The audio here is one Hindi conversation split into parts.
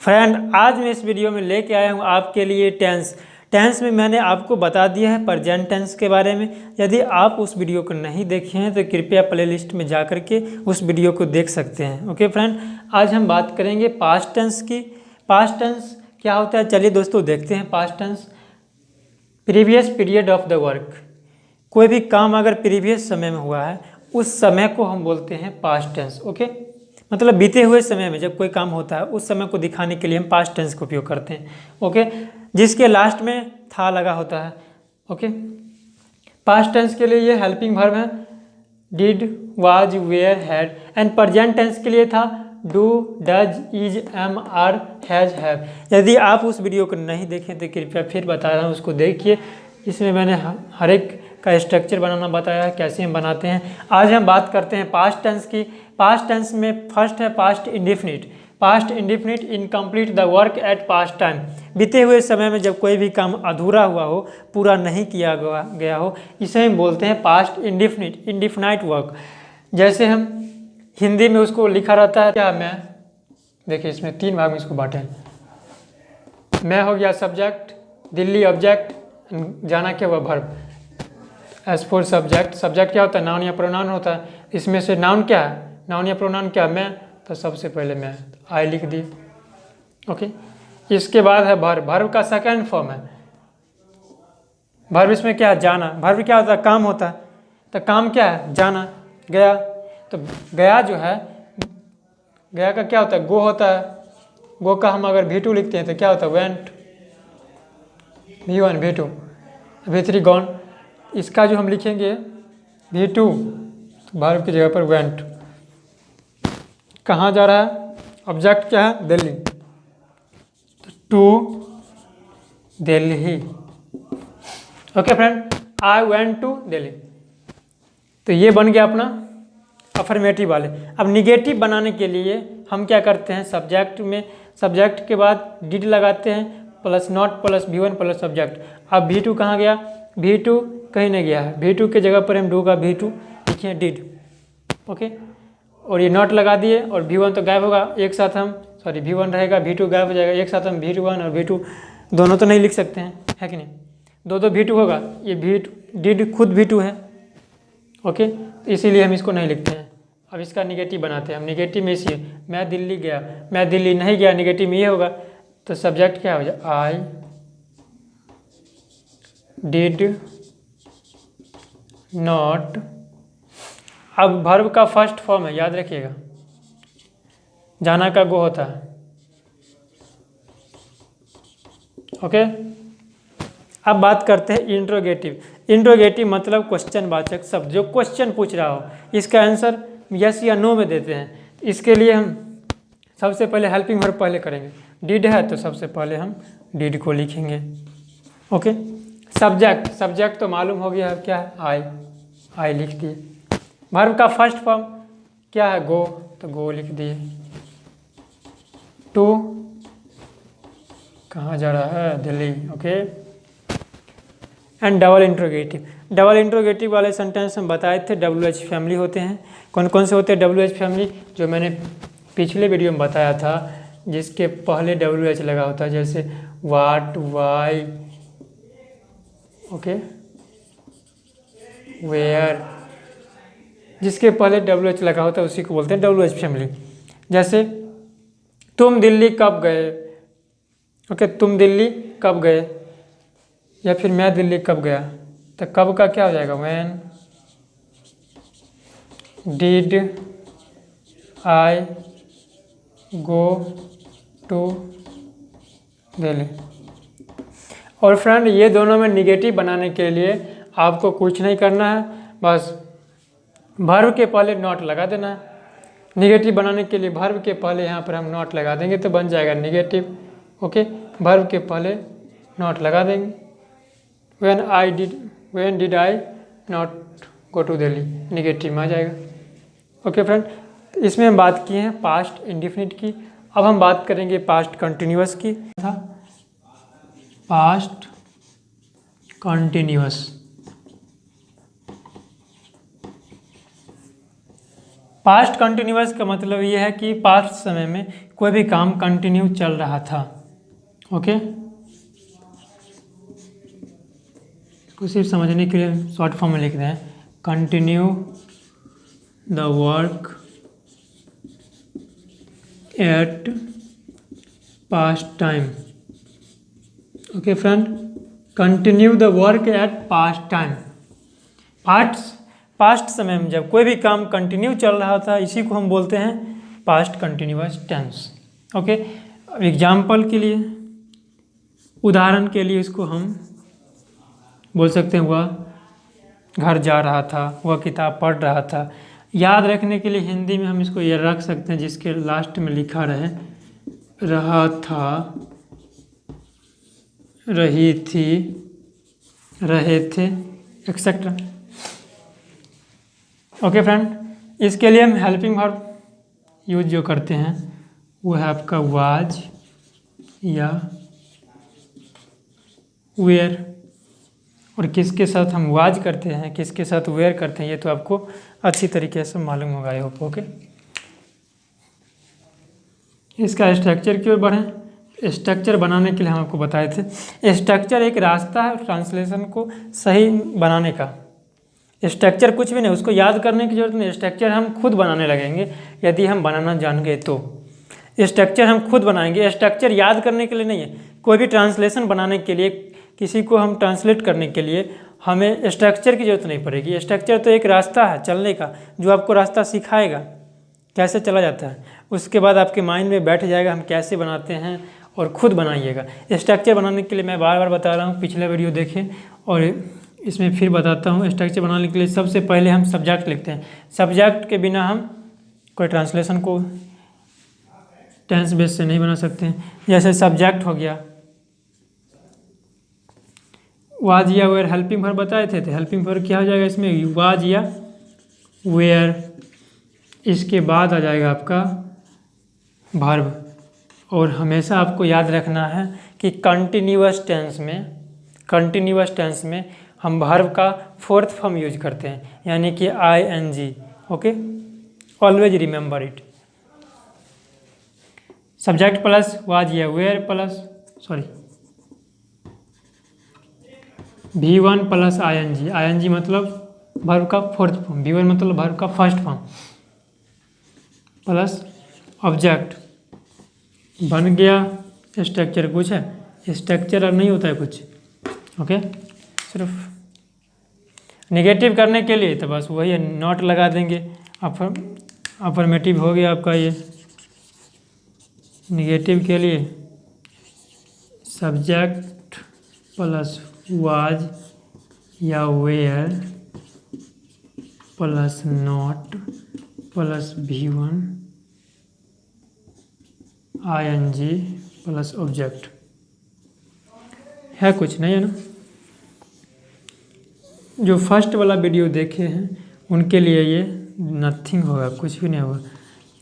फ्रेंड, आज मैं इस वीडियो में लेके आया हूँ आपके लिए टेंस में मैंने आपको बता दिया है प्रेजेंट टेंस के बारे में। यदि आप उस वीडियो को नहीं देखे हैं तो कृपया प्लेलिस्ट में जा कर के उस वीडियो को देख सकते हैं। ओके फ्रेंड, आज हम बात करेंगे पास्ट टेंस की। पास्ट टेंस क्या होता है, चलिए दोस्तों देखते हैं। Past tense previous period of the work. कोई भी काम अगर प्रीवियस समय में हुआ है उस समय को हम बोलते हैं पास्ट टेंस। ओके, मतलब बीते हुए समय में जब कोई काम होता है उस समय को दिखाने के लिए हम पास्ट टेंस का उपयोग करते हैं। ओके, जिसके लास्ट में था लगा होता है। ओके, पास्ट टेंस के लिए ये हेल्पिंग वर्ब है did, was, were, had. And present tense के लिए था do, does, is, am, are, has, have. यदि आप उस वीडियो को नहीं देखें तो कृपया फिर बता रहा हूँ उसको देखिए। इसमें मैंने हर एक का स्ट्रक्चर बनाना बताया है, कैसे हम बनाते हैं। आज हम बात करते हैं पास्ट टेंस की। पास्ट टेंस में फर्स्ट है past indefinite. Past indefinite incomplete the work eight past time. बीते हुए समय में जब कोई भी काम अधूरा हुआ हो, पूरा नहीं किया गया हो, इसे हम बोलते हैं पास्ट इंडेफिनिट, इंडेफिनाइट वर्क। जैसे हम हिंदी में उसको लिखा रहता है क्या, मैं देखिए इसमें 3 भाग में इसको बांटे। मैं हो गया सब्जेक्ट, दिल्ली ऑब्जेक्ट, जाना क्या हुआ verb. As for subject, subject क्या होता है, नाउन या प्रोनाउन होता है। इसमें से नाउन क्या है, नाउन या प्रोनाउन क्या है, मैं, तो सबसे पहले मैं आई लिख दी। ओके, इसके बाद है वर्ब। वर्ब का सेकंड फॉर्म है वर्ब। इसमें क्या है, जाना। वर्ब क्या होता है, काम होता है। तो काम क्या है, जाना, गया। तो गया जो है, गया का क्या होता है, गो होता है। गो का हम अगर V2 लिखते हैं तो क्या होता है, went, V1, V2, V3 gone. इसका जो हम लिखेंगे V2, वर्ब की जगह पर वेंट। कहाँ जा रहा है, ऑब्जेक्ट क्या है, दिल्ली, तो to Delhi. Okay friend, I went to Delhi. तो ये बन गया अपना अफर्मेटिव वाले। अब निगेटिव बनाने के लिए हम क्या करते हैं, सब्जेक्ट में सब्जेक्ट के बाद डिड लगाते हैं, plus not plus V1 plus subject. अब V2 कहाँ गया, V2 कहीं नहीं गया है। V2 के जगह पर हम डू का V2 लिखिए, डिड। ओके, और ये नॉट लगा दिए और V1 तो गायब होगा। एक साथ हम V1 रहेगा, V2 गायब हो जाएगा। एक साथ हम V1 और V2 दोनों तो नहीं लिख सकते हैं, है कि नहीं, दो V2 होगा। ये डिड खुद V2 है। ओके, तो इसीलिए हम इसको नहीं लिखते हैं। अब इसका निगेटिव बनाते हैं हम। निगेटिव में इसी मैं दिल्ली गया, मैं दिल्ली नहीं गया, निगेटिव में ये होगा। तो सब्जेक्ट क्या हो जाए, आई डिड नॉट। अब वर्ब का फर्स्ट फॉर्म है, याद रखिएगा, जाना का गो होता है। ओके, अब बात करते हैं इंट्रोगेटिव। इंट्रोगेटिव मतलब क्वेश्चन वाचक शब्द, जो क्वेश्चन पूछ रहा हो, इसका आंसर यस या नो में देते हैं। इसके लिए हम सबसे पहले हेल्पिंग वर्ब पहले करेंगे। डिड है तो सबसे पहले हम डिड को लिखेंगे। ओके, सब्जेक्ट तो मालूम हो गया है क्या है, आई लिख दिए। वर्ब का फर्स्ट फॉर्म क्या है, गो, तो गो लिख दिए। टू कहाँ जा रहा है, Delhi. Okay, and double interrogative. Double interrogative वाले सेंटेंस हम बताए थे WH फैमिली होते हैं। कौन कौन से होते हैं WH फैमिली, जो मैंने पिछले वीडियो में बताया था, जिसके पहले WH लगा होता है, जैसे वाट, वाई, ओके, वेयर, जिसके पहले WH लगा होता है उसी को बोलते हैं WH फैमिली। जैसे तुम दिल्ली कब गए। ओके, तुम दिल्ली कब गए, या फिर मैं दिल्ली कब गया। तो कब का क्या हो जाएगा, when did I go to Delhi. और फ्रेंड, ये दोनों में निगेटिव बनाने के लिए आपको कुछ नहीं करना है, बस वर्ब के पहले नॉट लगा देना है। निगेटिव बनाने के लिए वर्ब के पहले यहाँ पर हम नॉट लगा देंगे तो बन जाएगा निगेटिव। ओके, वर्ब के पहले नॉट लगा देंगे। When did I not go to Delhi, negative में आ जाएगा। ओके फ्रेंड, इसमें हम बात किए हैं पास्ट इंडेफिनिट की। अब हम बात करेंगे पास्ट कंटिन्यूअस की। पास्ट कंटिन्यूअस, पास्ट कंटिन्यूअस का मतलब ये है कि पास्ट समय में कोई भी काम कंटिन्यू चल रहा था। ओके, तो सिर्फ समझने के लिए शॉर्ट फॉर्म में लिख रहे हैं, continue the work eight past time. Okay friend, continue the work eight past time. Past समय में जब कोई भी काम कंटिन्यू चल रहा था, इसी को हम बोलते हैं past continuous tense. Okay, example के लिए, उदाहरण के लिए इसको हम बोल सकते हैं वह घर जा रहा था, वह किताब पढ़ रहा था। याद रखने के लिए हिंदी में हम इसको ये रख सकते हैं जिसके लास्ट में लिखा रहा था, रही थी, रहे थे, एक्सेट्रा। ओके फ्रेंड, इसके लिए हम हेल्पिंग वर्ब यूज जो करते हैं वो है आपका वाज या वेयर। और किसके साथ हम वाज करते हैं, किसके साथ वेयर करते हैं, ये तो आपको अच्छी तरीके से मालूम होगा, आई होप। ओके, इसका स्ट्रक्चर की ओर बढ़ें। स्ट्रक्चर बनाने के लिए हम आपको बताए थे, स्ट्रक्चर एक रास्ता है ट्रांसलेशन को सही बनाने का। स्ट्रक्चर कुछ भी नहीं, उसको याद करने की जरूरत नहीं, स्ट्रक्चर हम खुद बनाने लगेंगे यदि हम बनाना जान गए तो। स्ट्रक्चर हम खुद बनाएंगे, स्ट्रक्चर याद करने के लिए नहीं है। कोई भी ट्रांसलेशन बनाने के लिए, किसी को हम ट्रांसलेट करने के लिए हमें स्ट्रक्चर की जरूरत नहीं पड़ेगी। स्ट्रक्चर तो एक रास्ता है चलने का, जो आपको रास्ता सिखाएगा कैसे चला जाता है। उसके बाद आपके माइंड में बैठ जाएगा हम कैसे बनाते हैं, और खुद बनाइएगा। स्ट्रक्चर बनाने के लिए मैं बार बार बता रहा हूँ, पिछला वीडियो देखें और इसमें फिर बताता हूँ। स्ट्रक्चर बनाने के लिए सबसे पहले हम सब्जेक्ट लिखते हैं। सब्जेक्ट के बिना हम कोई ट्रांसलेशन को टेंस बेस से नहीं बना सकते हैं। जैसे सब्जेक्ट हो गया, वाज या वेयर, हेल्पिंग वर्ब बताए थे, तो हेल्पिंग वर्ब क्या हो जाएगा इसमें, वाज या वेयर। इसके बाद आ जाएगा आपका वर्ब। और हमेशा आपको याद रखना है कि कंटिन्यूअस टेंस में हम वर्ब का फोर्थ फॉर्म यूज करते हैं, यानी कि ING। Okay, always remember it. Subject plus was या were plus V1 plus ING मतलब वर्ब का फोर्थ फॉर्म, V1 मतलब वर्ब का फर्स्ट फॉर्म, प्लस ऑब्जेक्ट। बन गया स्ट्रक्चर। कुछ है स्ट्रक्चर और नहीं होता है कुछ। ओके, सिर्फ नेगेटिव करने के लिए तो बस वही है, नॉट लगा देंगे। अफर्मेटिव हो गया आपका ये। नेगेटिव के लिए सब्जेक्ट प्लस वाज या were plus not plus V1 ING plus object. है कुछ नहीं है ना। जो फर्स्ट वाला वीडियो देखे हैं उनके लिए ये नथिंग होगा, कुछ भी नहीं होगा।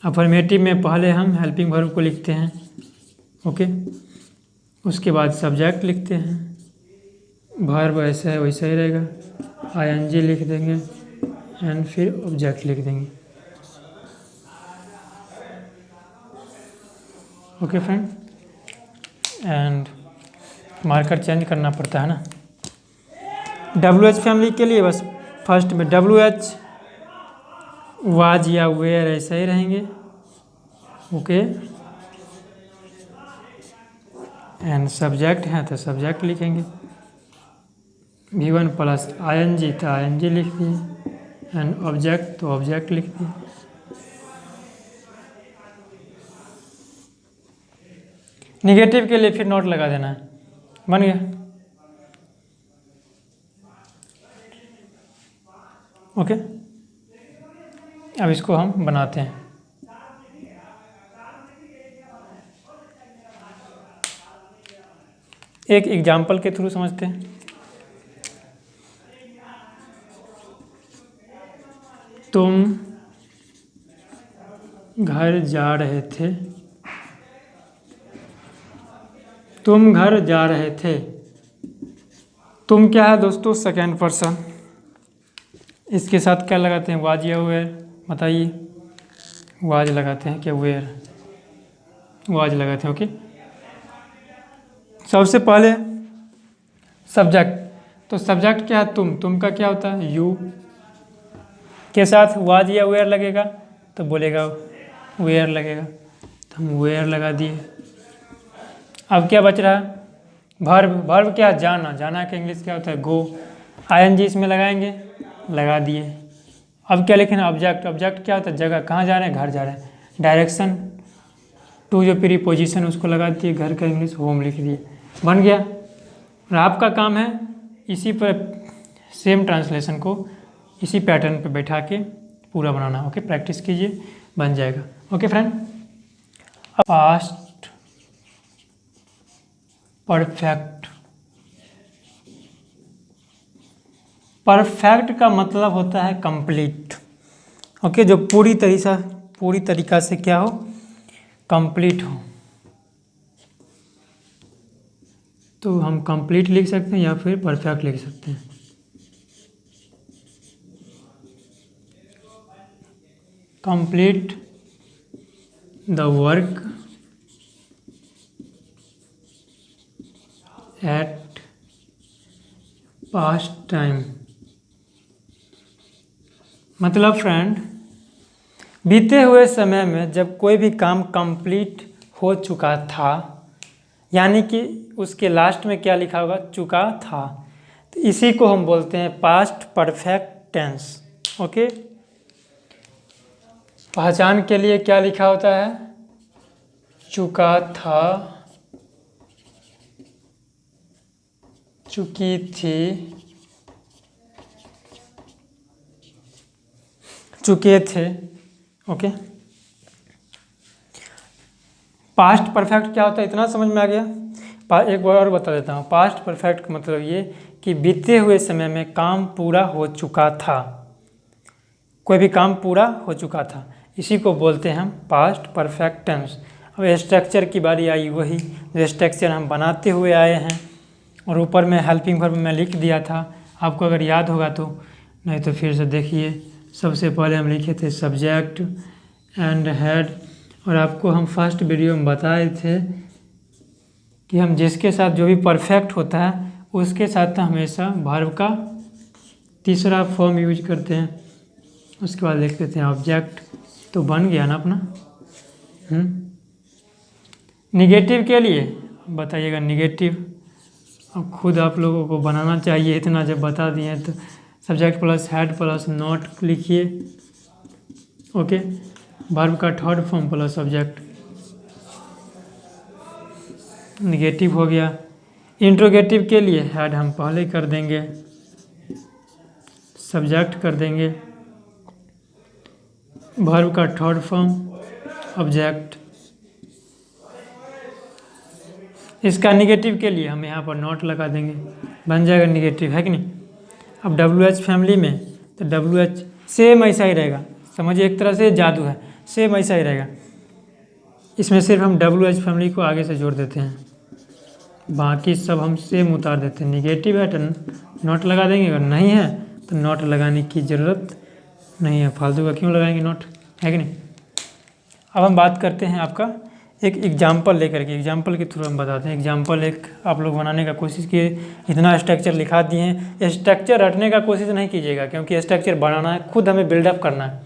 अफर्मेटिव में पहले हम हेल्पिंग वर्ब को लिखते हैं। ओके, उसके बाद सब्जेक्ट लिखते हैं, वर्ब ऐसा है वैसा ही रहेगा, ING लिख देंगे एंड फिर ऑब्जेक्ट लिख देंगे। Okay friend, and marker change करना पड़ता है ना। WH फैमिली के लिए बस फर्स्ट में WH वाज या वेयर ऐसा ही रहेंगे। ओके, एंड सब्जेक्ट है तो सब्जेक्ट लिखेंगे। V1 प्लस ING तो ING लिख दिए, एंड ऑब्जेक्ट तो ऑब्जेक्ट लिख दिए। निगेटिव के लिए फिर नोट लगा देना है। बन गया। ओके, अब इसको हम बनाते हैं। एक एग्जाम्पल के थ्रू समझते हैं। तुम घर जा रहे थे, तुम घर जा रहे थे। तुम क्या है दोस्तों, सेकेंड पर्सन। इसके साथ क्या लगाते हैं, वाज या वेयर, बताइए। वाज लगाते हैं क्या वेयर। वो आज लगाते हैं। ओके, सबसे पहले सब्जेक्ट, तो सब्जेक्ट क्या है? तुम का क्या होता है? यू के साथ वाज या वेयर लगेगा तो बोलेगा वेयर लगेगा, तो हम वेयर लगा दिए। अब क्या बच रहा है? वर्ब, वर्ब क्या? जाना, जाना का इंग्लिश क्या होता है? गो। आईएनजी इसमें लगाएंगे, लगा दिए। अब क्या लिखना? ऑब्जेक्ट, ऑब्जेक्ट क्या होता है? जगह, कहाँ जा रहे हैं? घर जा रहे हैं। डायरेक्शन टू जो प्रीपोजिशन उसको लगा दिए, घर का इंग्लिश होम लिख दिए, बन गया। और आपका काम है इसी पर सेम ट्रांसलेशन को इसी पैटर्न पे बैठा के पूरा बनाना। ओके, प्रैक्टिस कीजिए, बन जाएगा। Okay friend, past perfect, perfect का मतलब होता है कंप्लीट। ओके, जो पूरी तरीका से क्या हो? कंप्लीट हो। तो हम कंप्लीट लिख सकते हैं या फिर परफेक्ट लिख सकते हैं। Complete the work eight past time. मतलब फ्रेंड, बीते हुए समय में जब कोई भी काम कंप्लीट हो चुका था, यानी कि उसके लास्ट में क्या लिखा होगा? चुका था, तो इसी को हम बोलते हैं पास्ट परफेक्ट टेंस। ओके, पहचान के लिए क्या लिखा होता है? चुका था, चुकी थी, चुके थे। ओके, पास्ट परफेक्ट क्या होता है? इतना समझ में आ गया? एक बार और बता देता हूँ। पास्ट परफेक्ट का मतलब ये कि बीते हुए समय में काम पूरा हो चुका था, कोई भी काम पूरा हो चुका था, इसी को बोलते हैं हम पास्ट परफेक्ट टेंस। अब स्ट्रक्चर की बारी आई, वही जो स्ट्रक्चर हम बनाते हुए आए हैं, और ऊपर में हेल्पिंग वर्ब में लिख दिया था, आपको अगर याद होगा तो, नहीं तो फिर से देखिए। सबसे पहले हम लिखे थे सब्जेक्ट एंड हेड, और आपको हम फर्स्ट वीडियो में बताए थे कि हम जिसके साथ जो भी परफेक्ट होता है उसके साथ हमेशा वर्ब का तीसरा फॉर्म यूज करते हैं। उसके बाद लिख देते हैं ऑब्जेक्ट, तो बन गया ना अपना। निगेटिव के लिए बताइएगा, निगेटिव अब खुद आप लोगों को बनाना चाहिए, इतना जब बता दिए तो subject plus head plus not लिखिए। ओके, वर्ब का third form plus subject, negative हो गया। इंट्रोगेटिव के लिए हेड हम पहले कर देंगे, सब्जेक्ट कर देंगे, वर्ब का थर्ड फॉर्म ऑब्जेक्ट। इसका निगेटिव के लिए हम यहाँ पर नॉट लगा देंगे, बन जाएगा निगेटिव, है कि नहीं। अब WH फैमिली में तो WH सेम ऐसा ही रहेगा, समझिए एक तरह से जादू है, सेम ऐसा ही रहेगा। इसमें सिर्फ हम WH फैमिली को आगे से जोड़ देते हैं, बाकी सब हम सेम उतार देते हैं। निगेटिव है तो नॉट लगा देंगे, अगर नहीं है तो नॉट लगाने की ज़रूरत नहीं है, फालतू का क्यों लगाएंगे नॉट, है कि नहीं। अब हम बात करते हैं आपका एक एग्जाम्पल लेकर के, एग्जाम्पल के थ्रू हम बताते हैं। एग्जाम्पल एक आप लोग बनाने का कोशिश किए, इतना स्ट्रक्चर लिखा दिए हैं, स्ट्रक्चर रटने का कोशिश नहीं कीजिएगा, क्योंकि स्ट्रक्चर बनाना है, खुद हमें बिल्डअप करना है।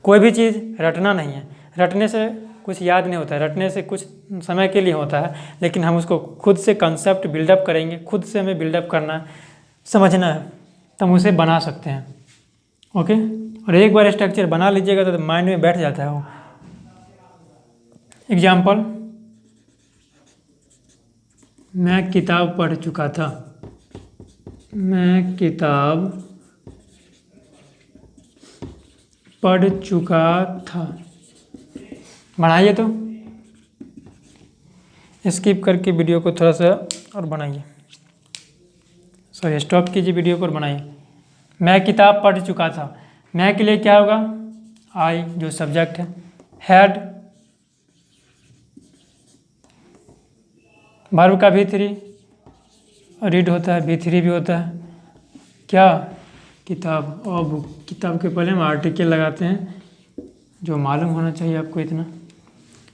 कोई भी चीज़ रटना नहीं है, रटने से कुछ याद नहीं होता है, रटने से कुछ समय के लिए होता है, लेकिन हम उसको खुद से कंसेप्ट बिल्डअप करेंगे, खुद से हमें बिल्डअप करना है, समझना है, तो हम उसे बना सकते हैं। ओके, और एक बार स्ट्रक्चर बना लीजिएगा तो माइंड में बैठ जाता है वो। एग्जाम्पल, मैं किताब पढ़ चुका था, मैं किताब पढ़ चुका था। बनाइए, तो स्किप करके वीडियो को थोड़ा सा और बनाइए, सॉरी स्टॉप कीजिए वीडियो को और बनाइए। मैं किताब पढ़ चुका था, मैं के लिए क्या होगा? आई जो सब्जेक्ट है, हैड वर्ब का V3 रीड होता है, V3 भी होता है, क्या? किताब और बुक। किताब के पहले हम आर्टिकल लगाते हैं, जो मालूम होना चाहिए आपको, इतना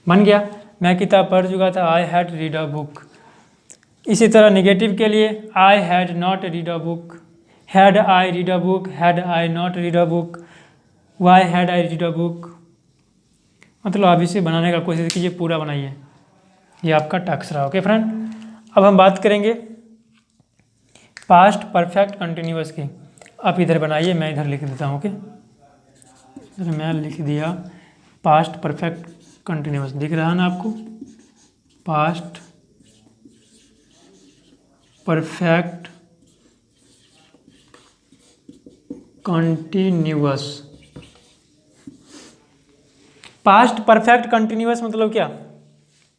बन गया। मैं किताब पढ़ चुका था, I had read a book. इसी तरह निगेटिव के लिए I had not read a book, had I read a book, had I not read a book, why had I read a book. मतलब आप इसे बनाने का कोशिश कीजिए, पूरा बनाइए। ये आपका टास्क रहा। ओके फ्रेंड, अब हम बात करेंगे पास्ट परफेक्ट कंटिन्यूअस की। आप इधर बनाइए, मैं इधर लिख देता हूँ। ओके, इधर मैं लिख दिया पास्ट परफेक्ट कंटिन्यूअस। दिख रहा है ना आपको? Past perfect continuous. Past perfect continuous मतलब क्या?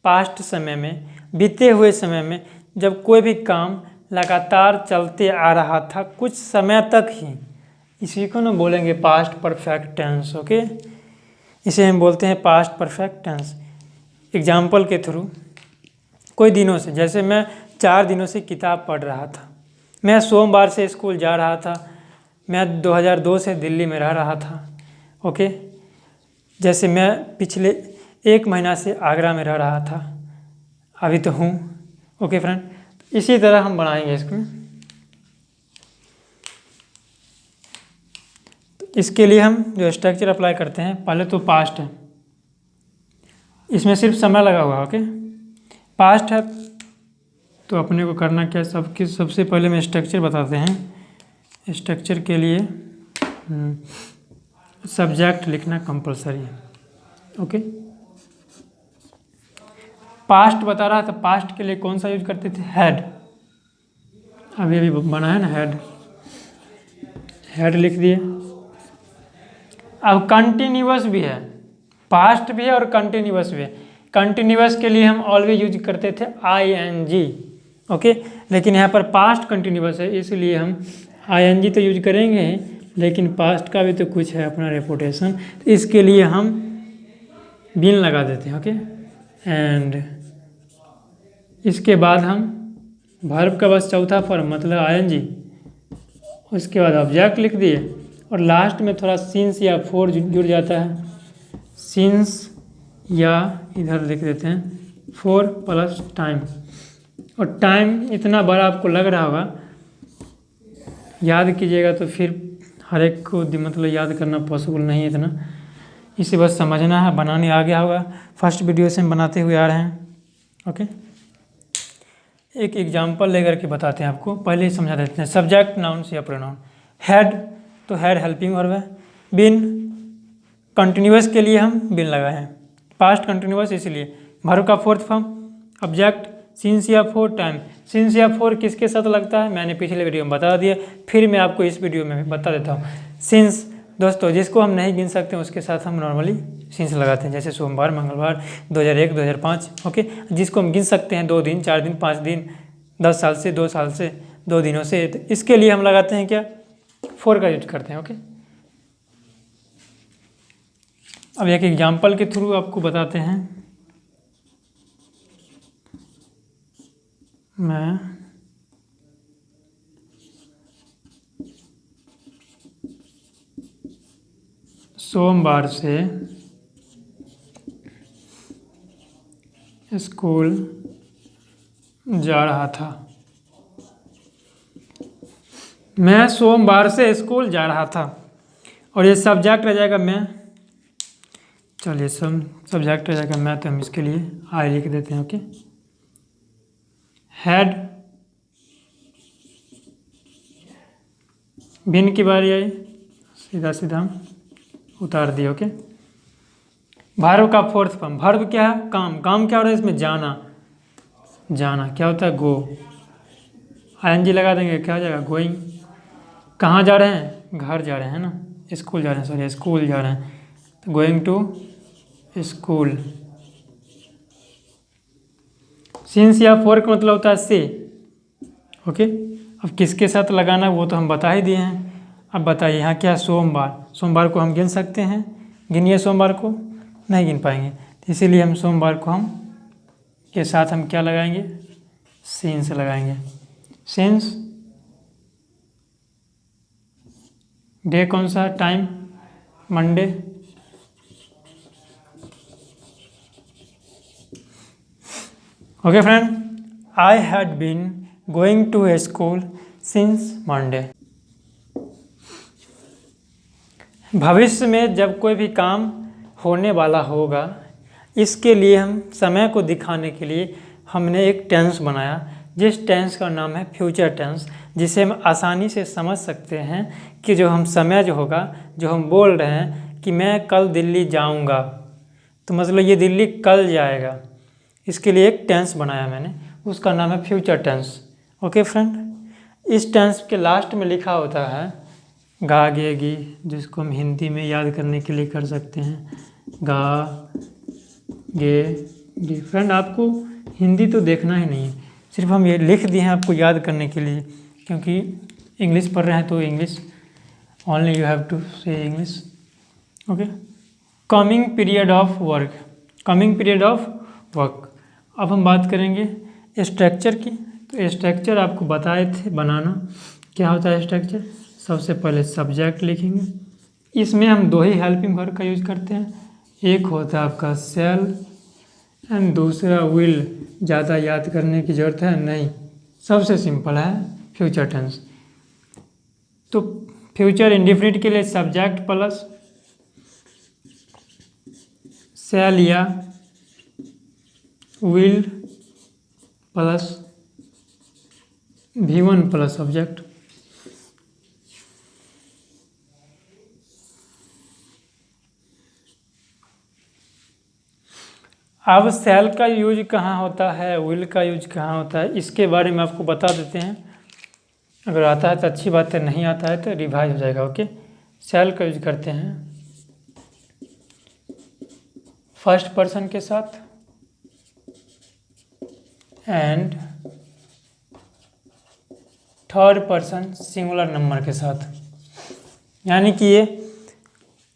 पास्ट समय में, बीते हुए समय में जब कोई भी काम लगातार चलते आ रहा था कुछ समय तक ही, इसी को ना बोलेंगे पास्ट परफेक्ट टेंस। ओके, इसे हम बोलते हैं पास्ट परफेक्ट टेंस। एग्जाम्पल के थ्रू, कोई दिनों से, जैसे मैं 4 दिनों से किताब पढ़ रहा था, मैं सोमवार से स्कूल जा रहा था, मैं 2002 से दिल्ली में रह रहा था। ओके, जैसे मैं पिछले 1 महीना से आगरा में रह रहा था, अभी तो हूँ। ओके फ्रेंड, इसी तरह हम बनाएंगे इसको। तो इसके लिए हम जो स्ट्रक्चर अप्लाई करते हैं, पहले तो पास्ट है, इसमें सिर्फ समय लगा हुआ। ओके, पास्ट है तो अपने को करना क्या, सबसे पहले मैं स्ट्रक्चर बताते हैं। स्ट्रक्चर के लिए सब्जेक्ट लिखना कंपलसरी है। ओके, पास्ट बता रहा था, पास्ट के लिए कौन सा यूज करते थे? हैड। अभी अभी बना है ना हैड, हैड लिख दिए। अब कंटिन्यूअस भी है, पास्ट भी है और कंटिन्यूअस भी है। कंटिन्यूअस के लिए हम ऑलवेज यूज करते थे ING। ओके, लेकिन यहाँ पर पास्ट कंटिन्यूअस है, इसलिए हम ING तो यूज करेंगे, लेकिन पास्ट का भी तो कुछ है अपना रेपुटेशन, तो इसके लिए हम बीन लगा देते हैं। ओके, एंड इसके बाद हम वर्ब का बस चौथा फॉर्म मतलब ING, उसके बाद ऑब्जेक्ट लिख दिए, और लास्ट में थोड़ा सिंस या फोर जुड़ जाता है। सिंस या इधर लिख देते हैं 4 प्लस टाइम। और टाइम इतना बड़ा आपको लग रहा होगा, याद कीजिएगा तो फिर हर एक को मतलब याद करना पॉसिबल नहीं है इतना, इसे बस समझना है, बनाने आ गया होगा। फर्स्ट वीडियो से हम बनाते हुए आ रहे हैं। ओके, एक एग्जांपल लेकर के बताते हैं आपको, पहले ही समझा देते हैं। सब्जेक्ट नाउन या प्रोनाउन। हैड तो हैड हेल्पिंग वर्ब है। बीन कंटिन्यूअस के लिए हम बीन लगाए हैं, पास्ट कंटिन्यूअस इसलिए। वर्ब का फोर्थ फॉर्म ऑब्जेक्ट, सिंस या फोर, टाइम। सिंस या फोर किसके साथ लगता है मैंने पिछले वीडियो में बता दिया, फिर मैं आपको इस वीडियो में भी बता देता हूँ। सिंस दोस्तों जिसको हम नहीं गिन सकते उसके साथ हम नॉर्मली सिंस लगाते हैं, जैसे सोमवार, मंगलवार, 2001, 2005। ओके, जिसको हम गिन सकते हैं 2 दिन, 4 दिन, 5 दिन, 10 साल से, 2 साल से, 2 दिनों से, तो इसके लिए हम लगाते हैं क्या, 4 का यूज करते हैं। ओके, अब एक एग्जाम्पल के थ्रू आपको बताते हैं। मैं सोमवार से स्कूल जा रहा था। मैं सोमवार से स्कूल जा रहा था, और ये सब्जेक्ट रह जाएगा मैं। चलिए सब्जेक्ट रह जाएगा मैं, तो हम इसके लिए आई लिख देते हैं। ओके, हैड, बिन की बारी आई, सीधा सीधा हम उतार दिए। ओके, वर्ब का फोर्थ फॉर्म। वर्ब क्या है? काम। काम क्या हो रहा है इसमें? जाना। जाना क्या होता है? गो। ING लगा देंगे, क्या हो जाएगा? गोइंग। कहाँ जा रहे हैं? घर जा रहे हैं ना, स्कूल जा रहे हैं, सॉरी स्कूल जा रहे हैं, तो गोइंग टू स्कूल। सिंस या फोर का मतलब होता है से। ओके, अब किसके साथ लगाना वो तो हम बता ही दिए हैं। अब बताइए यहाँ क्या है? सोमवार। सोमवार को हम गिन सकते हैं? गिनिए, सोमवार को नहीं गिन पाएंगे, तो इसीलिए हम सोमवार को हम के साथ हम क्या लगाएंगे? सिंस लगाएंगे। सिंस डे कौन सा? Time Monday. Okay friend, I had been going to a school since Monday. भविष्य में जब कोई भी काम होने वाला होगा, इसके लिए हम समय को दिखाने के लिए हमने एक टेंस बनाया, जिस टेंस का नाम है फ्यूचर टेंस, जिसे हम आसानी से समझ सकते हैं कि जो हम समय जो होगा, जो हम बोल रहे हैं कि मैं कल दिल्ली जाऊंगा, तो मतलब ये दिल्ली कल जाएगा। इसके लिए एक टेंस बनाया मैंने, उसका नाम है फ्यूचर टेंस। ओके फ्रेंड, इस टेंस के लास्ट में लिखा होता है गा गे गी, जिसको हम हिंदी में याद करने के लिए कर सकते हैं गा गे गी। फ्रेंड, आपको हिंदी तो देखना ही नहीं है, सिर्फ हम ये लिख दिए हैं आपको याद करने के लिए, क्योंकि इंग्लिश पढ़ रहे हैं तो English only you have to say English. Okay, coming period of work, coming period of work. अब हम बात करेंगे स्ट्रक्चर की। तो स्ट्रक्चर आपको बताए थे बनाना, क्या होता है स्ट्रक्चर। सबसे पहले सब्जेक्ट लिखेंगे, इसमें हम दो ही हेल्पिंग वर्ब का यूज करते हैं, एक होता है आपका शैल एंड दूसरा विल। ज़्यादा याद करने की ज़रूरत है नहीं, सबसे सिंपल है फ्यूचर टेंस। तो फ्यूचर इंडेफिनिट के लिए सब्जेक्ट प्लस शैल या will plus V1 plus subject. अब शैल का यूज कहाँ होता है, विल का यूज कहाँ होता है, इसके बारे में आपको बता देते हैं। अगर आता है तो अच्छी बात है, नहीं आता है तो रिवाइज हो जाएगा। ओके, शैल का यूज करते हैं फर्स्ट पर्सन के साथ and third person singular number के साथ, यानी कि ये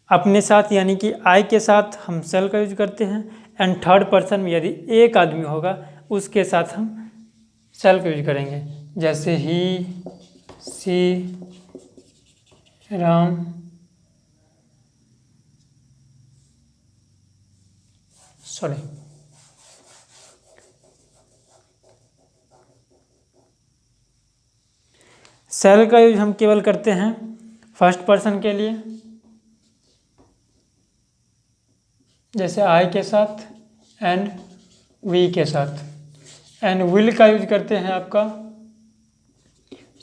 अपने साथ, यानी कि आई के साथ हम शैल का यूज करते हैं, एंड थर्ड पर्सन में यदि एक आदमी होगा उसके साथ हम शैल का यूज करेंगे, जैसे ही, सी, राम, सॉरी शैल का यूज हम केवल करते हैं फर्स्ट पर्सन के लिए, जैसे आई के साथ एंड वी के साथ, एंड विल का यूज करते हैं आपका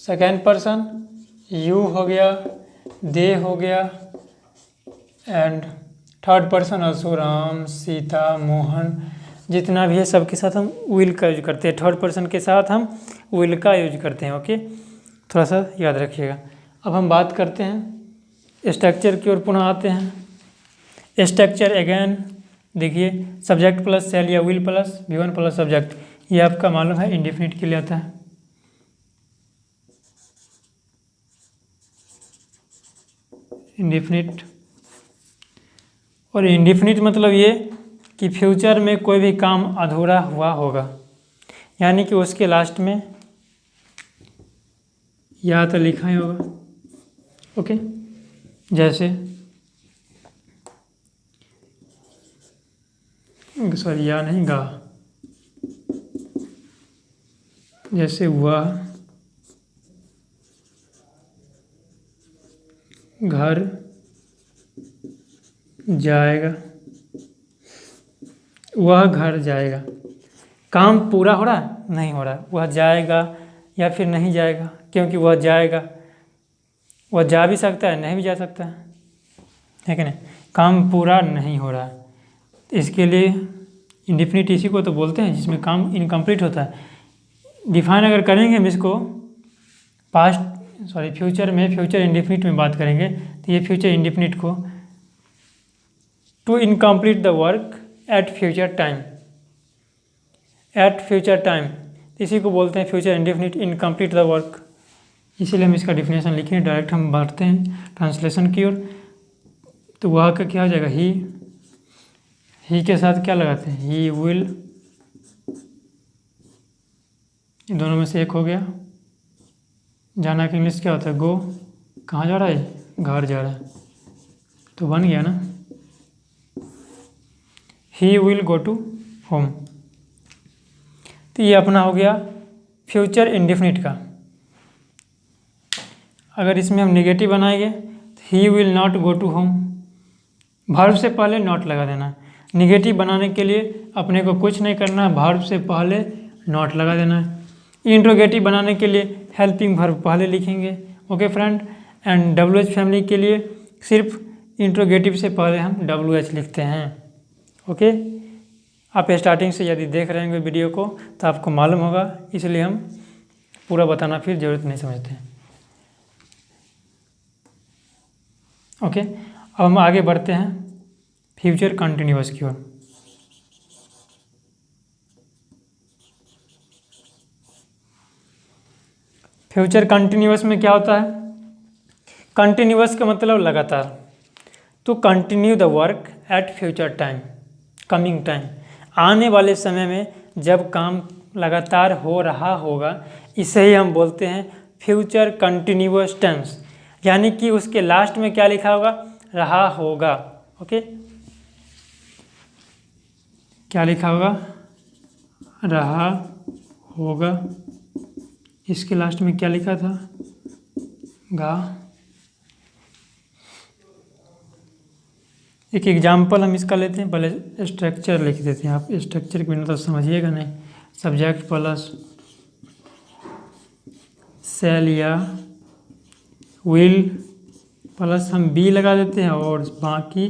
सेकेंड पर्सन, यू हो गया, दे हो गया, and third person also Ram, Sita, Mohan, जितना भी है सबके साथ हम विल का यूज करते हैं। थर्ड पर्सन के साथ हम विल का यूज करते हैं। ओके, थोड़ा सा याद रखिएगा। अब हम बात करते हैं स्ट्रक्चर की ओर, पुनः आते हैं। स्ट्रक्चर अगेन देखिए, सब्जेक्ट प्लस शैल या will plus V1 plus subject, ये आपका मालूम है इंडेफिनिट के लिए आता है। इंडेफिनिट, और इंडेफिनिट मतलब ये कि फ्यूचर में कोई भी काम अधूरा हुआ होगा, यानी कि उसके लास्ट में या तो लिखा ही होगा। ओके, जैसे सॉरी या नहीं गा, जैसे वह घर जाएगा, वह घर जाएगा। काम पूरा हो रहा है, नहीं हो रहा है, वह जाएगा या फिर नहीं जाएगा, क्योंकि वह जाएगा, वह जा भी सकता है नहीं भी जा सकता है कि नहीं, काम पूरा नहीं हो रहा है। इसके लिए इंडेफिनिट इसी को तो बोलते हैं जिसमें काम इनकम्प्लीट होता है। डिफाइन अगर करेंगे हम इसको फ्यूचर में, फ्यूचर इंडेफिनिट में बात करेंगे, तो ये फ्यूचर इंडेफिनिट को to incomplete the work at future time, at future time, इसी को बोलते हैं future indefinite, incomplete the work. इसीलिए हम इसका डिफिनेशन लिखें, डायरेक्ट हम बढ़ते हैं ट्रांसलेशन की ओर। तो वह का क्या हो जाएगा, ही के साथ क्या लगाते हैं, ही विल, इन दोनों में से एक हो गया। जाना का इंग्लिश क्या होता है, गो, कहाँ जा रहा है, घर जा रहा है, तो बन गया ना, he will go to home. तो ये अपना हो गया फ्यूचर इंडेफिनिट का। अगर इसमें हम नेगेटिव बनाएंगे तो he will not go to home, verb से पहले नॉट लगा देना। नेगेटिव बनाने के लिए अपने को कुछ नहीं करना है, वर्ब से पहले नॉट लगा देना है। इंट्रोगेटिव बनाने के लिए हेल्पिंग वर्ब पहले लिखेंगे। Okay friend, and W H family के लिए सिर्फ इंट्रोगेटिव से पहले हम डब्ल्यू एच लिखते हैं। ओके, आप स्टार्टिंग से यदि देख रहे हैं वीडियो को तो आपको मालूम होगा, इसलिए हम पूरा बताना फिर ज़रूरत नहीं समझते हैं। ओके, अब हम आगे बढ़ते हैं फ्यूचर कंटिन्यूअस की ओर। फ्यूचर कंटिन्यूअस में क्या होता है? कंटिन्यूअस का मतलब लगातार। To continue the work at future time, coming time, आने वाले समय में जब काम लगातार हो रहा होगा, इसे ही हम बोलते हैं फ्यूचर कंटिन्यूअस टेंस। यानी कि उसके लास्ट में क्या लिखा होगा? रहा होगा। ओके, क्या लिखा होगा? रहा होगा। इसके लास्ट में क्या लिखा था? गा। एक एग्जाम्पल हम इसका लेते हैं, पहले स्ट्रक्चर लिख देते हैं। आप स्ट्रक्चर के बिना तो समझिएगा नहीं। सब्जेक्ट प्लस सेल या विल प्लस हम बी लगा देते हैं, और बाकी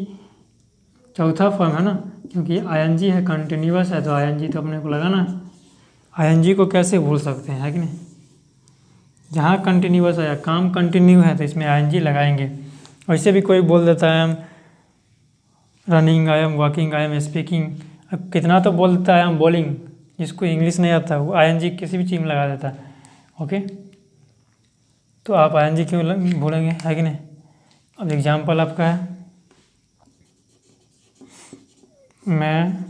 चौथा फॉर्म है ना, क्योंकि आईएनजी है, कंटिन्यूअस है, तो आईएनजी तो अपने को लगाना है। आईएनजी को कैसे भूल सकते हैं, है कि नहीं? जहाँ कंटिन्यूअस आया, काम कंटिन्यू है, तो इसमें आईएनजी लगाएंगे। वैसे भी कोई बोल देता है हम running, I am walking, I am speaking, अब कितना तो बोल देता है हम बॉलिंग। जिसको इंग्लिश नहीं आता वो आईएनजी किसी भी चीज़ में लगा देता है। ओके, तो आप आईएनजी क्यों भूलेंगे, है कि नहीं? अब एग्जाम्पल आपका है, मैं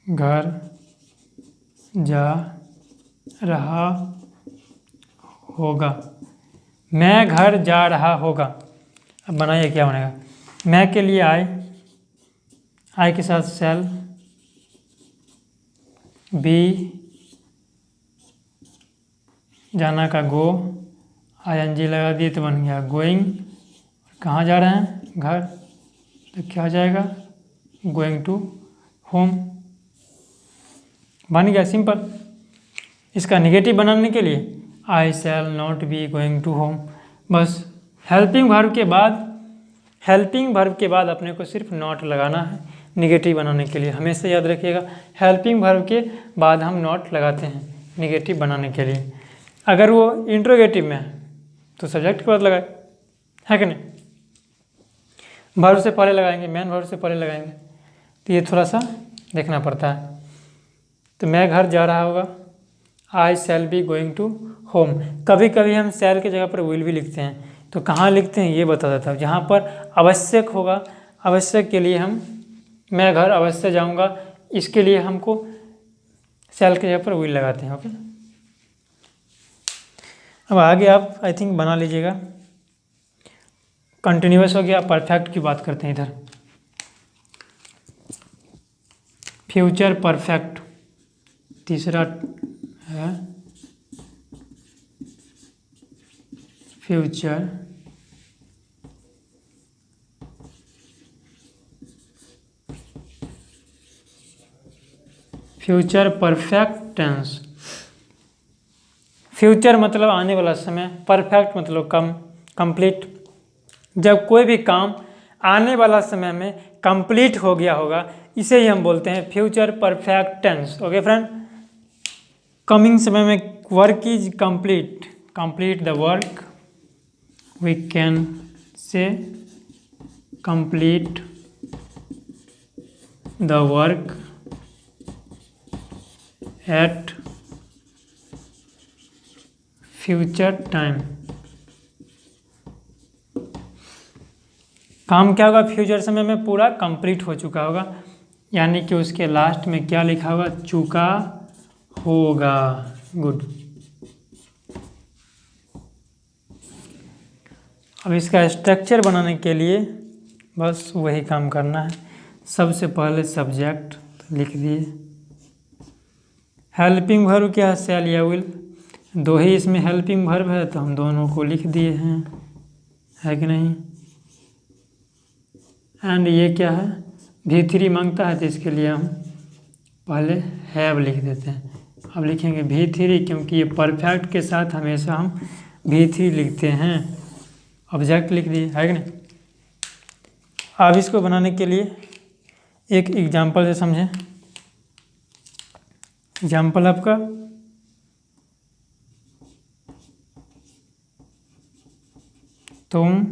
घर जा रहा होगा। मैं घर जा रहा होगा। अब बनाइए क्या बनेगा? मैं के लिए आई के साथ सेल, बी जाना का गो, आईएनजी लगा दिए तो बन गया गोइंग। कहाँ जा रहे हैं? घर, तो क्या हो जाएगा? Going to home. बन गया, सिंपल। इसका नेगेटिव बनाने के लिए I shall not be going to home. बस हेल्पिंग वर्ब के बाद अपने को सिर्फ नॉट लगाना है नेगेटिव बनाने के लिए। हमेशा याद रखिएगा, हेल्पिंग वर्ब के बाद हम नॉट लगाते हैं नेगेटिव बनाने के लिए। अगर वो इंट्रोगेटिव में है तो सब्जेक्ट के बाद लगाए, है कि नहीं? वर्ब से पहले लगाएंगे, मेन वर्ब से पहले लगाएंगे, तो ये थोड़ा सा देखना पड़ता है। तो मैं घर जा रहा होगा, I shall be going to home. कभी कभी हम शैल की जगह पर विल भी लिखते हैं, तो कहाँ लिखते हैं ये बता देता हूँ। जहाँ पर आवश्यक होगा, आवश्यक के लिए हम मैं घर अवश्य जाऊँगा, इसके लिए हमको शैल की जगह पर विल लगाते हैं। ओके, अब आगे आप आई थिंक बना लीजिएगा। कंटिन्यूअस हो गया, परफेक्ट की बात करते हैं इधर। फ्यूचर परफेक्ट तीसरा है, फ्यूचर परफेक्ट टेंस। फ्यूचर मतलब आने वाला समय, परफेक्ट मतलब कंप्लीट। जब कोई भी काम आने वाला समय में कंप्लीट हो गया होगा, इसे ही हम बोलते हैं future perfect tense. Okay friend, coming समय में work is complete the work, we can say complete the work at future time. काम क्या होगा? फ्यूचर समय में पूरा कंप्लीट हो चुका होगा, यानी कि उसके लास्ट में क्या लिखा होगा? चुका होगा। गुड। अब इसका स्ट्रक्चर बनाने के लिए बस वही काम करना है। सबसे पहले सब्जेक्ट लिख दिए, हेल्पिंग वर्ब क्या है, शैल या विल, दो ही इसमें हेल्पिंग वर्ब है तो हम दोनों को लिख दिए हैं, है कि नहीं। एंड ये क्या है, V3 मांगता है तो इसके लिए हम पहले हैव लिख देते हैं। अब लिखेंगे V3 क्योंकि ये परफेक्ट के साथ हमेशा हम V3 लिखते हैं। ऑब्जेक्ट लिख दिए, है कि नहीं। अब इसको बनाने के लिए एक एग्जाम्पल से समझें। एग्जाम्पल आपका तुम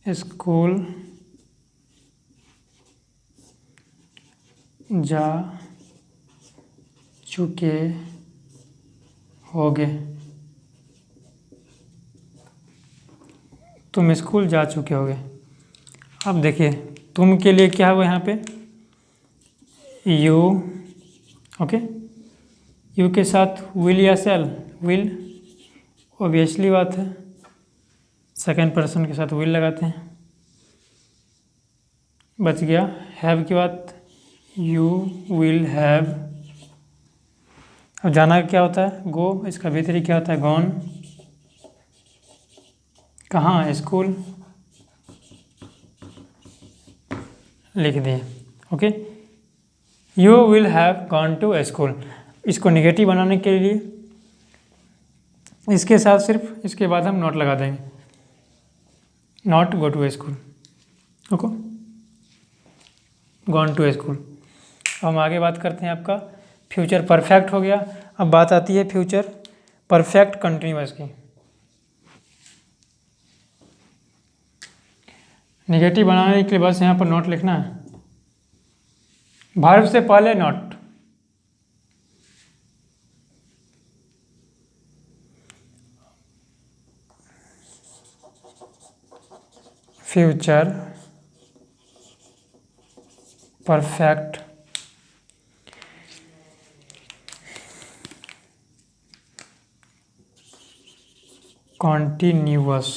स्कूल जा चुके होगे। तुम स्कूल जा चुके होगे। अब देखिए तुम के लिए क्या हुआ यहाँ पे, यू, ओके। यू के साथ विल या शैल, विल, ऑब्वियसली बात है, सेकंड पर्सन के साथ विल लगाते हैं। बच गया हैव की बात, यू विल हैव। अब जाना क्या होता है, गो, इसका भीतरी क्या होता है, गॉन। कहाँ, स्कूल, लिख दिए, okay. You will have gone to school. इसको निगेटिव बनाने के लिए इसके साथ सिर्फ इसके बाद हम नॉट लगा देंगे, not go to school, okay, gone to school. हम आगे बात करते हैं, आपका फ्यूचर परफेक्ट हो गया। अब बात आती है फ्यूचर परफेक्ट कंटिन्यूअस की। निगेटिव बनाने के लिए बस यहाँ पर नॉट लिखना है, वर्ब से पहले not. Future perfect continuous.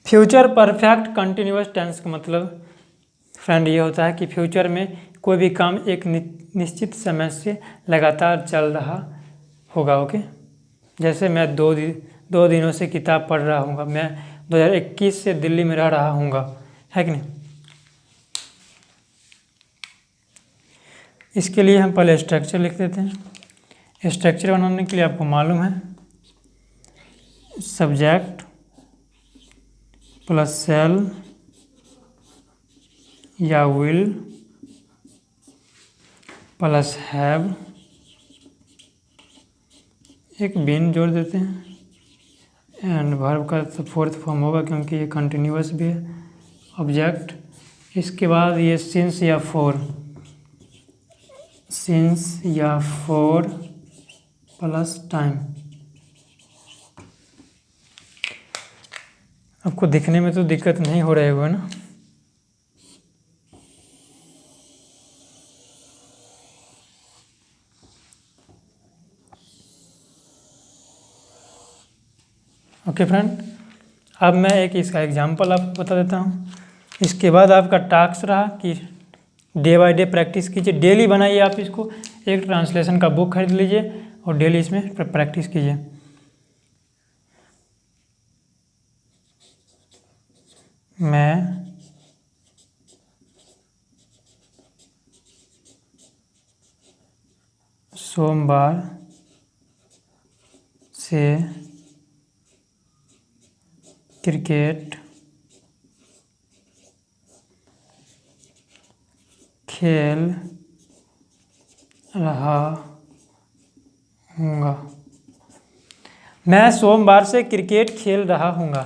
Future perfect continuous tense का मतलब फ्रेंड ये होता है कि फ्यूचर में कोई भी काम एक निश्चित समय से लगातार चल रहा होगा, ओके। जैसे मैं दो दिनों से किताब पढ़ रहा हूँगा, मैं 2021 से दिल्ली में रह रहा हूँगा, है कि नहीं। इसके लिए हम पहले स्ट्रक्चर लिख देते हैं। स्ट्रक्चर बनाने के लिए आपको मालूम है सब्जेक्ट प्लस शैल या विल प्लस हैव, एक बीन जोड़ देते हैं। एंड वर्ब का तो फोर्थ फॉर्म होगा क्योंकि ये कंटिन्यूअस भी है, ऑब्जेक्ट। इसके बाद ये सिंस या फोर, सिंस या फोर प्लस टाइम। आपको दिखने में तो दिक्कत नहीं हो रही होगा ना। ओके फ्रेंड, अब मैं एक इसका एग्जांपल आपको बता देता हूँ। इसके बाद आपका टास्क रहा कि डे बाय डे प्रैक्टिस कीजिए, डेली बनाइए आप इसको। एक ट्रांसलेशन का बुक खरीद लीजिए और डेली इसमें प्रैक्टिस कीजिए। मैं सोमवार से क्रिकेट खेल रहा हूँगा। मैं सोमवार से क्रिकेट खेल रहा हूँगा।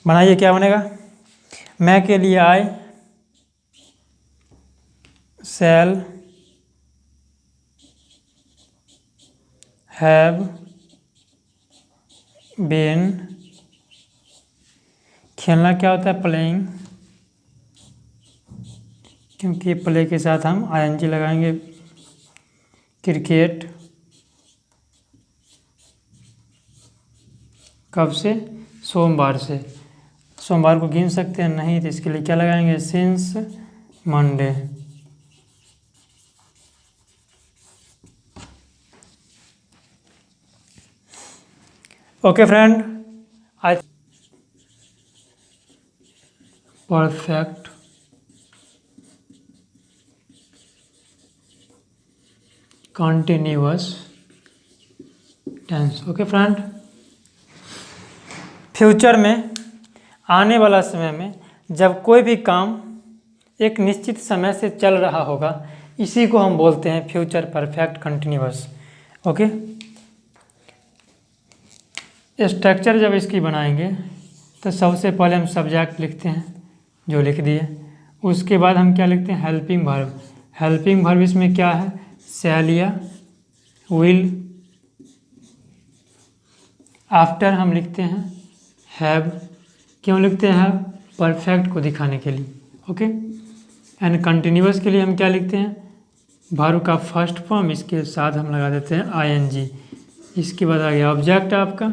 बनाइए क्या बनेगा, मैं के लिए आई शैल हैव बीन, खेलना क्या होता है, प्लेइंग, क्योंकि प्ले के साथ हम आईएनजी लगाएंगे। क्रिकेट कब से, सोमवार से। सोमवार को गिन सकते हैं नहीं, तो इसके लिए क्या लगाएंगे, सिंस मंडे। ओके फ्रेंड, आज perfect continuous tense. Okay friend, future में, आने वाला समय में जब कोई भी काम एक निश्चित समय से चल रहा होगा, इसी को हम बोलते हैं future perfect continuous. Okay, structure जब इसकी बनाएंगे तो सबसे पहले हम सब्जेक्ट लिखते हैं, जो लिख दिए। उसके बाद हम क्या लिखते हैं, हेल्पिंग वर्ब। हेल्पिंग वर्ब इसमें क्या है, शैल या विल। आफ्टर हम लिखते हैं हैव। क्यों लिखते हैं हैव, परफेक्ट को दिखाने के लिए। ओके, एंड कंटिन्यूअस के लिए हम क्या लिखते हैं, वर्ब का फर्स्ट फॉर्म, इसके साथ हम लगा देते हैं आईएनजी। इसके बाद आ गया ऑब्जेक्ट आपका,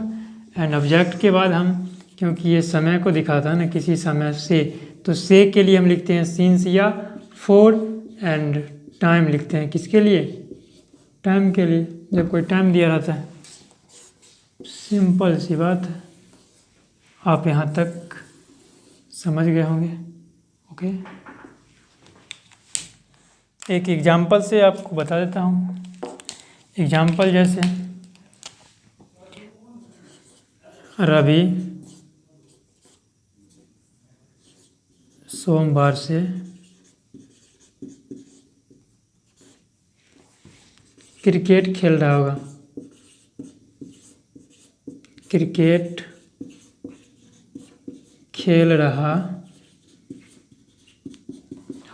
एंड ऑब्जेक्ट के बाद हम, क्योंकि ये समय को दिखाता है ना, किसी समय से, तो से के लिए हम लिखते हैं सिंस या फॉर, एंड टाइम लिखते हैं किसके लिए, टाइम के लिए, जब कोई टाइम दिया रहता है। सिंपल सी बात है, आप यहाँ तक समझ गए होंगे। ओके, एक एग्जाम्पल से आपको बता देता हूँ। एग्जाम्पल जैसे रवि सोमवार से क्रिकेट खेल रहा होगा, क्रिकेट खेल रहा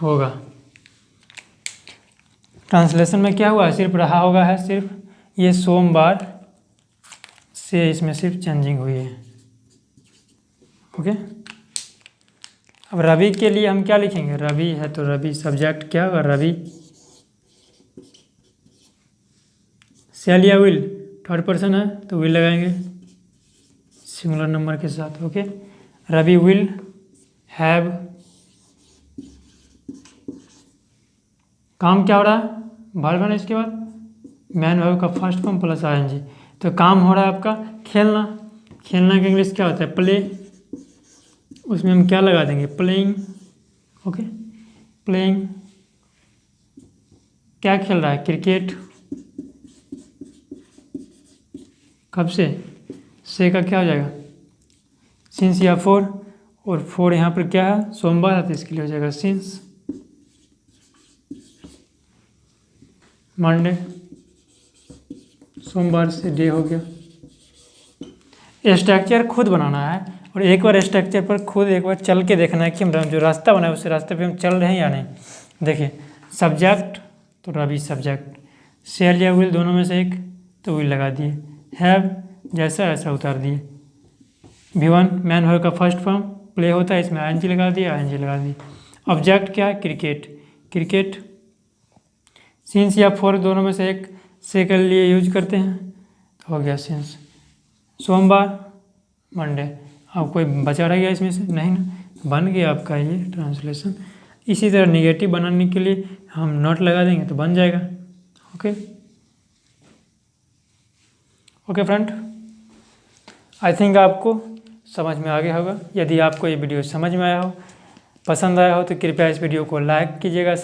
होगा। ट्रांसलेशन में क्या हुआ, सिर्फ रहा होगा है, सिर्फ ये सोमवार से इसमें सिर्फ चेंजिंग हुई है। ओके, अब रवि के लिए हम क्या लिखेंगे, रवि है तो रवि, सब्जेक्ट क्या होगा, रवि। शैल या विल, थर्ड पर्सन है तो विल लगाएंगे सिंगुलर नंबर के साथ। ओके, रवि विल हैव, काम क्या हो रहा है, वर्ब है ना, इसके बाद मैन वर्ब का फर्स्ट फॉर्म प्लस आईएनजी, तो काम हो रहा है आपका खेलना। खेलना का इंग्लिश क्या होता है, प्ले। उसमें हम क्या लगा देंगे, प्लेइंग। ओके, प्लेइंग, क्या खेल रहा है, क्रिकेट। कब से का क्या हो जाएगा, सिंस या फोर, और फोर यहाँ पर क्या है, सोमवार है तो इसके लिए हो जाएगा सिंस मंडे, सोमवार से डे हो गया। स्ट्रक्चर खुद बनाना है, और एक बार स्ट्रक्चर पर खुद एक बार चल के देखना है कि हम जो रास्ता बनाए उस रास्ते पे हम चल रहे हैं या नहीं। देखिए, सब्जेक्ट तो रवि सब्जेक्ट, शैल या विल दोनों में से एक, तो विल लगा दिए। हैव जैसा ऐसा उतार दिए। V1 मैन वर्ब का फर्स्ट फॉर्म, प्ले होता है, इसमें आईएनजी लगा दिया, आईएनजी लगा दी। ऑब्जेक्ट क्या है, क्रिकेट। क्रिकेट सिंस या फॉर दोनों में से एक से के लिए यूज करते हैं, तो हो गया सिंस। सोमवार मंडे, अब कोई बचा रह गया इसमें से, नहीं ना, बन गया आपका ये ट्रांसलेशन। इसी तरह निगेटिव बनाने के लिए हम नॉट लगा देंगे तो बन जाएगा। Okay okay friend, I think आपको समझ में आ गया होगा। यदि आपको ये वीडियो समझ में आया हो, पसंद आया हो, तो कृपया इस वीडियो को लाइक कीजिएगा।